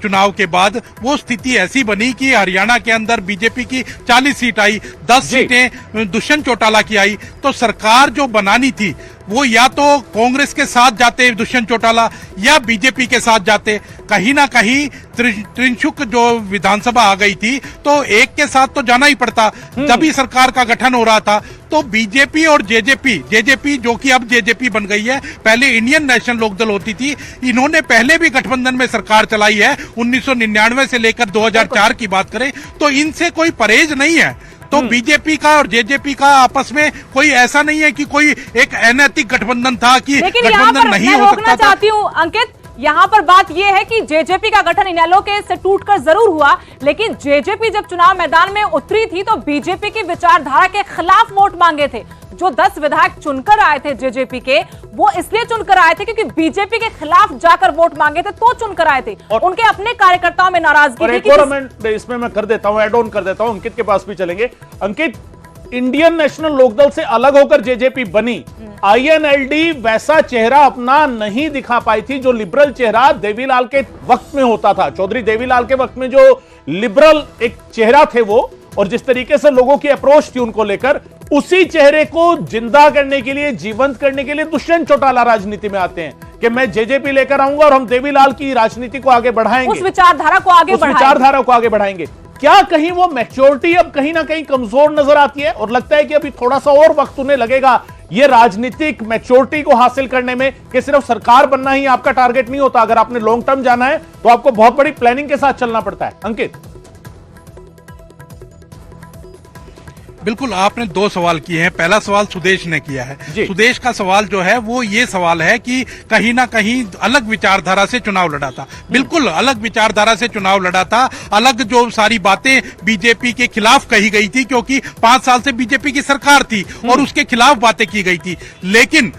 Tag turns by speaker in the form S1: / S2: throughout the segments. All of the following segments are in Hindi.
S1: चुनाव के बाद वो स्थिति ऐसी बनी कि हरियाणा के अंदर बीजेपी की 40 सीट आई, 10 सीटें दुष्यंत चौटाला की आई। तो सरकार जो बनानी थी वो या तो कांग्रेस के साथ जाते दुष्यंत चौटाला या बीजेपी के साथ जाते। कहीं ना कहीं त्रिशंकु जो विधानसभा आ गई थी तो एक के साथ तो जाना ही पड़ता, जब ही सरकार का गठन हो रहा था। तो बीजेपी और जेजेपी जो कि अब जेजेपी बन गई है, पहले इंडियन नेशनल लोकदल होती थी, इन्होंने पहले भी गठबंधन में सरकार चलाई है 1999 से लेकर 2004 की बात करें तो इनसे कोई परहेज नहीं है। तो बीजेपी का और जेजेपी का आपस में कोई ऐसा नहीं है कि कोई एक अनैतिक गठबंधन था कि गठबंधन नहीं हो सकता था।
S2: चाहती हूँ अंकित, यहाँ पर बात यह है कि जेजेपी का गठन इनेलो के से टूटकर जरूर हुआ, लेकिन जेजेपी जब चुनाव मैदान में उतरी थी तो बीजेपी की विचारधारा के खिलाफ वोट मांगे थे। जो 10 विधायक चुनकर आए थे जेजेपी के, वो इसलिए चुनकर आए थे क्योंकि बीजेपी के खिलाफ जाकर वोट मांगे थे, तो चुनकर आए थे। उनके अपने कार्यकर्ताओं में नाराजगी थी।
S3: एक और इसमें मैं कर देता हूं, एड ऑन कर देता हूं, अंकित के पास भी चलेंगे। अंकित, इंडियन नेशनल लोकदल से अलग होकर जेजेपी बनी, आईएनएलडी वैसा चेहरा अपना नहीं दिखा पाई थी जो लिबरल चेहरा देवीलाल के वक्त में होता था। चौधरी देवीलाल के वक्त में जो लिबरल एक चेहरा थे वो, और जिस तरीके से लोगों की अप्रोच थी उनको लेकर, उसी चेहरे को जिंदा करने के लिए, जीवंत करने के लिए दुष्यंत चौटाला राजनीति में आते हैं कि मैं जेजेपी लेकर आऊंगा और हम देवीलाल की राजनीति को आगे बढ़ाएंगे,
S2: उस विचारधारा को आगे
S3: बढ़ाएंगे। क्या कहीं वो मैच्योरिटी अब कहीं ना कहीं कमजोर नजर आती है और लगता है कि अभी थोड़ा सा और वक्त उन्हें लगेगा ये राजनीतिक मैच्योरिटी को हासिल करने में, कि सिर्फ सरकार बनना ही आपका टारगेट नहीं होता, अगर आपने लॉन्ग टर्म जाना है तो आपको बहुत बड़ी प्लानिंग के साथ चलना पड़ता है। अंकित,
S1: बिल्कुल, आपने 2 सवाल किए हैं। पहला सवाल सुदेश ने किया है। सुदेश का सवाल जो है वो ये सवाल है कि कहीं ना कहीं अलग विचारधारा से चुनाव लड़ा था। बिल्कुल अलग विचारधारा से चुनाव लड़ा था। अलग जो सारी बातें बीजेपी के खिलाफ कही गई थी, क्योंकि 5 साल से बीजेपी की सरकार थी और उसके खिलाफ बातें की गई थी। लेकिन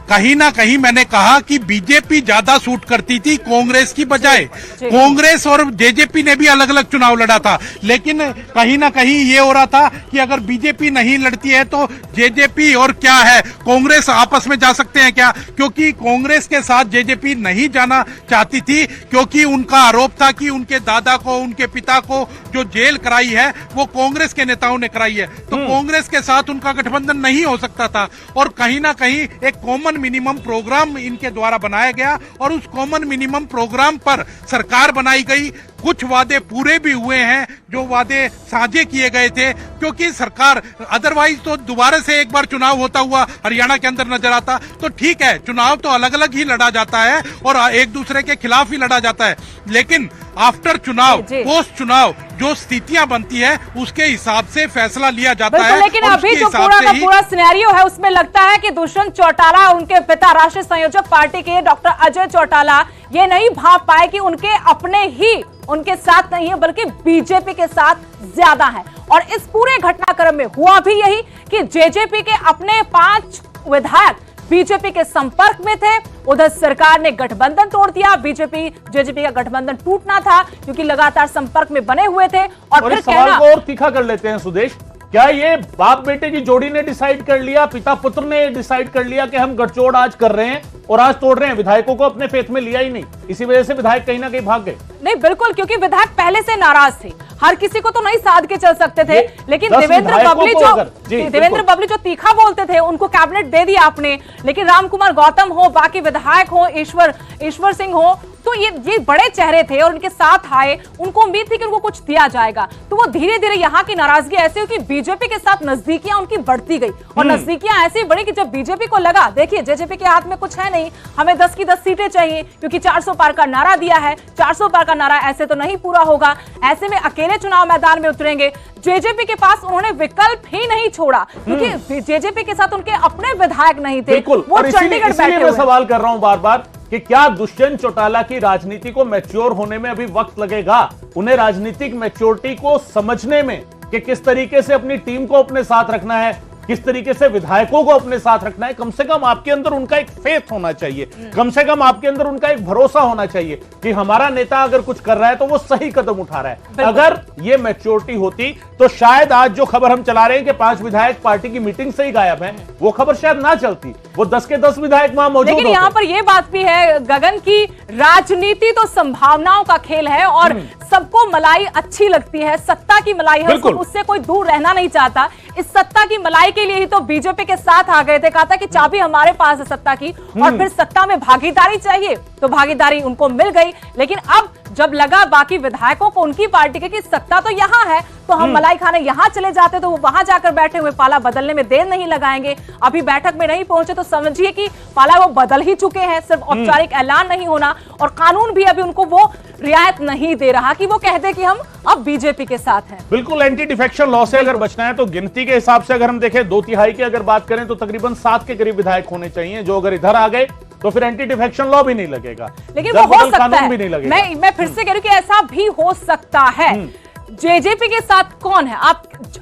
S1: कहीं ना कहीं मैंने कहा कि बीजेपी ज्यादा सूट करती थी कांग्रेस की बजाय। कांग्रेस और जेजेपी ने भी अलग अलग चुनाव लड़ा था, लेकिन कहीं ना कहीं ये हो रहा था कि अगर बीजेपी नहीं लड़ती है तो जेजेपी और क्या है, कांग्रेस आपस में जा सकते हैं क्या? क्योंकि कांग्रेस के साथ जेजेपी नहीं जाना चाहती थी, क्योंकि उनका आरोप था कि उनके दादा को, उनके पिता को जो जेल कराई है वो कांग्रेस के नेताओं ने कराई है, तो कांग्रेस के साथ उनका गठबंधन नहीं हो सकता था। और कहीं ना कहीं एक कॉमन मिनिमम प्रोग्राम इनके द्वारा बनाया गया और उस कॉमन मिनिमम प्रोग्राम पर सरकार बनाई गई। कुछ वादे पूरे भी हुए हैं जो वादे साझे किए गए थे, क्योंकि सरकार अदरवाइज तो दोबारा से एक बार चुनाव होता हुआ हरियाणा के अंदर नजर आता। तो ठीक है, चुनाव तो अलग अलग ही लड़ा जाता है और एक दूसरे के खिलाफ ही लड़ा जाता है, लेकिन आफ्टर चुनाव, पोस्ट चुनाव जो स्थितियां बनती है उसके हिसाब से फैसला लिया जाता है।
S2: लेकिन अभी जो पूरा सिनेरियो है उसमें लगता है कि दुष्यंत चौटाला, उनके पिता राष्ट्रीय संयोजक पार्टी के डॉक्टर अजय चौटाला, ये नहीं भाप पाए कि उनके अपने ही उनके साथ नहीं है बल्कि बीजेपी के साथ ज्यादा है। और इस पूरे घटनाक्रम में हुआ भी यही कि जेजेपी के अपने 5 विधायक बीजेपी के संपर्क में थे। उधर सरकार ने गठबंधन तोड़ दिया। जेजेपी का गठबंधन टूटना था क्योंकि लगातार संपर्क में बने हुए थे। और फिर
S3: सवाल को और तीखा कर लेते हैं सुदेश, क्या ये बाप बेटे की जोड़ी ने डिसाइड कर लिया, पिता पुत्र ने डिसाइड कर लिया कि हम गठजोड़ आज कर रहे हैं और आज तोड़ रहे हैं? विधायकों को अपने फेथ में लिया ही नहीं, इसी वजह से विधायक कहीं ना कहीं भाग गए।
S2: नहीं, बिल्कुल, क्योंकि विधायक पहले से नाराज थे, हर किसी को तो नहीं साध के चल सकते थे। लेकिन देवेंद्र बबली जो तीखा बोलते थे उनको कैबिनेट दे दिया आपने, लेकिन रामकुमार गौतम हो, बाकी विधायक हो, ईश्वर सिंह हो, तो ये बड़े चेहरे थे और उनके साथ आए, उनको उम्मीद थी कि उनको कुछ दिया जाएगा। तो वो धीरे धीरे यहाँ की नाराजगी ऐसी हुई कि बीजेपी के साथ नजदीकियां उनकी बढ़ती गई और नजदीकियां ऐसी बढ़ी कि जब बीजेपी को लगा, देखिए जेजेपी के हाथ में कुछ है नहीं, हमें 10 की 10 सीटें चाहिए, क्योंकि 400 पार का नारा दिया है, 400 पार का नारा ऐसे तो नहीं पूरा होगा, ऐसे में अकेले चुनाव मैदान में उतरेंगे। जेजेपी के पास उन्होंने विकल्प ही नहीं छोड़ा, क्योंकि जेजेपी के साथ उनके अपने विधायक नहीं थे, वो चंडीगढ़ बैठे हुए।
S3: मैं सवाल कर रहा हूं बार बार कि क्या दुष्यंत चौटाला की राजनीति को मैच्योर होने में अभी वक्त लगेगा, उन्हें राजनीतिक मैच्योरिटी को समझने में कि किस तरीके से अपनी टीम को अपने साथ रखना है, किस तरीके से विधायकों को अपने साथ रखना है। कम से कम आपके अंदर उनका एक फेथ होना चाहिए, कम से कम आपके अंदर उनका एक भरोसा होना चाहिए कि हमारा नेता अगर कुछ कर रहा है तो वो सही कदम उठा रहा है। अगर ये मैच्योरिटी होती तो शायद आज जो खबर हम चला रहे हैं कि 5 विधायक पार्टी की मीटिंग से ही गायब हैं, वो खबर शायद ना चलती, वो 10 के 10 विधायक वहां मौजूद होते।
S2: लेकिन यहाँ पर यह बात भी है गगन की राजनीति तो संभावनाओं का खेल है और सबको मलाई अच्छी लगती है, सत्ता की मलाई है, उससे कोई दूर रहना नहीं चाहता। इस सत्ता की मलाई के लिए ही तो बीजेपी के साथ आ गए थे, कहा था कि चाबी हमारे पास है सत्ता की, और फिर सत्ता में भागीदारी चाहिए तो भागीदारी उनको मिल गई। लेकिन अब जब लगा बाकी विधायकों को उनकी पार्टी के कि सत्ता तो यहां है तो हम मलाई खाने यहां चले जाते तो वो वहां जाकर बैठे हुए पाला बदलने में देर नहीं लगाएंगे। अभी बैठक में नहीं पहुंचे तो समझिए कि पाला वो बदल ही चुके हैं, सिर्फ औपचारिक ऐलान नहीं होना और कानून भी अभी उनको वो रियायत नहीं दे रहा कि वो कहते कि हम अब बीजेपी के साथ हैं।
S3: बिल्कुल, एंटी डिफेक्शन लॉ से अगर बचना है तो गिनती के हिसाब से अगर हम देखें 2/3 की अगर बात करें तो तकरीबन 7 के करीब विधायक होने चाहिए, जो अगर इधर आ गए तो फिर एंटी डिफेक्शन लॉ भी नहीं लगेगा,
S2: लेकिन वो हो सकता है।
S3: भी नहीं लगेगा।
S2: मैं फिर से कह रही हूं कि ऐसा भी हो सकता है। जेजेपी के साथ कौन है?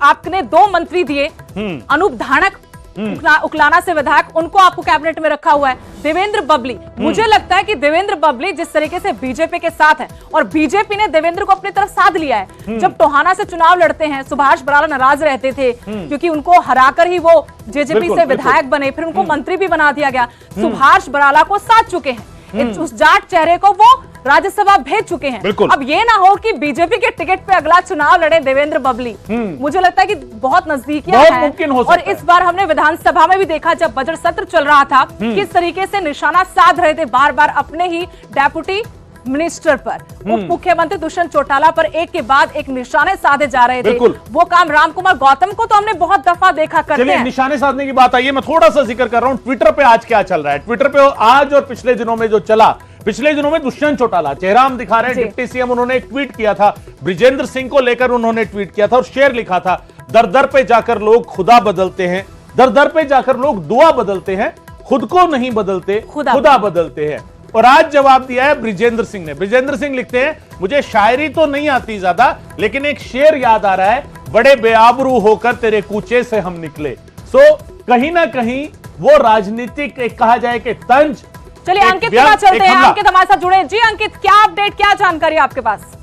S2: आपने 2 मंत्री दिए, अनूप धानक उकलाना से विधायक, उनको आपको कैबिनेट में रखा हुआ है। देवेंद्र बबली, मुझे लगता है कि देवेंद्र बबली जिस तरीके से बीजेपी के साथ है और बीजेपी ने देवेंद्र को अपनी तरफ साध लिया है। जब टोहाना से चुनाव लड़ते हैं, सुभाष बराला नाराज रहते थे क्योंकि उनको हराकर ही वो जेजेपी से विधायक बने, फिर उनको मंत्री भी बना दिया गया। सुभाष बराला को साध चुके हैं, उस जाट चेहरे को वो राज्यसभा भेज चुके हैं। अब ये ना हो कि बीजेपी के टिकट पे अगला चुनाव लड़े देवेंद्र बबली, मुझे लगता है कि बहुत नजदीकियां हैं।
S3: मुमकिन हो
S2: और इस बार हमने विधानसभा में भी देखा जब बजट सत्र चल रहा था किस तरीके से निशाना साध रहे थे बार बार अपने ही डेप्यूटी मिनिस्टर पर, उप मुख्यमंत्री दुष्यंत चौटाला पर एक के बाद एक निशाने साधे जा रहे थे। वो काम रामकुमार गौतम को तो हमने बहुत दफा देखा करते हैं।
S3: निशाने साधने की बात आई है, मैं थोड़ा सा जिक्र कर रहा हूं ट्विटर पे आज क्या चल रहा है। ट्विटर पे आज और पिछले दिनों में जो चला, पिछले दिनों में दुष्यंत चौटाला चेहरा हम दिखा रहे हैं, डिप्टी सीएम, उन्होंने एक ट्वीट किया था ब्रिजेंद्र सिंह को लेकर, उन्होंने ट्वीट किया था और शेयर लिखा था, दर दर पे जाकर लोग खुदा बदलते हैं, दर दर पे जाकर लोग दुआ बदलते हैं, खुद को नहीं बदलते खुदा बदलते हैं। और आज जवाब दिया है ब्रिजेंद्र सिंह ने। ब्रिजेंद्र सिंह लिखते हैं, मुझे शायरी तो नहीं आती ज्यादा लेकिन एक शेर याद आ रहा है, बड़े बेआबरू होकर तेरे कूचे से हम निकले। सो कहीं ना कहीं वो राजनीतिक एक कहा जाए कि तंज।
S2: चलिए अंकित के पास चलते हैं। अंकित हमारे साथ जुड़े। जी अंकित, क्या अपडेट, क्या जानकारी आपके पास?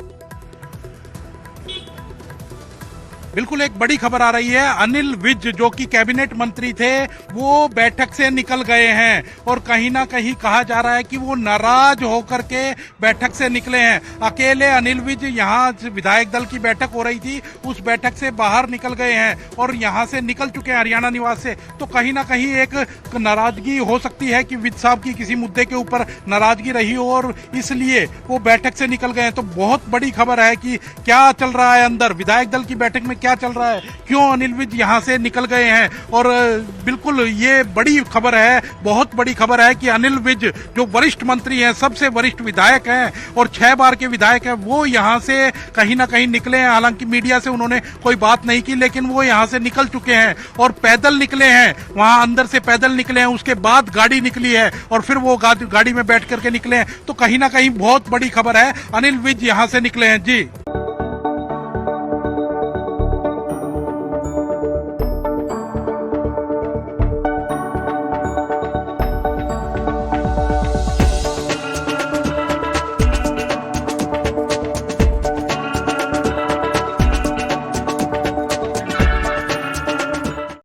S1: बिल्कुल एक बड़ी खबर आ रही है। अनिल विज जो कि कैबिनेट मंत्री थे वो बैठक से निकल गए हैं और कहीं ना कहीं कहा जा रहा है कि वो नाराज होकर के बैठक से निकले हैं। अकेले अनिल विज यहाँ विधायक दल की बैठक हो रही थी, उस बैठक से बाहर निकल गए हैं और यहाँ से निकल चुके हैं हरियाणा निवास से। तो कहीं ना कहीं एक नाराजगी हो सकती है कि विज साहब की किसी मुद्दे के ऊपर नाराजगी रही हो और इसलिए वो बैठक से निकल गए हैं। तो बहुत बड़ी खबर है कि क्या चल रहा है अंदर विधायक दल की बैठक में, क्या चल रहा है, क्यों अनिल विज यहां से निकल गए हैं। और बिल्कुल ये बड़ी खबर है, बहुत बड़ी खबर है कि अनिल विज जो वरिष्ठ मंत्री हैं, सबसे वरिष्ठ विधायक हैं और 6 बार के विधायक हैं, वो यहां से कहीं ना कहीं निकले हैं। हालांकि मीडिया से उन्होंने कोई बात नहीं की लेकिन वो यहां से निकल चुके हैं और पैदल निकले हैं, वहां अंदर से पैदल निकले हैं, उसके बाद गाड़ी निकली है और फिर वो गाड़ी में बैठ करके निकले हैं। तो कहीं ना कहीं बहुत बड़ी खबर है, अनिल विज यहां से निकले हैं। जी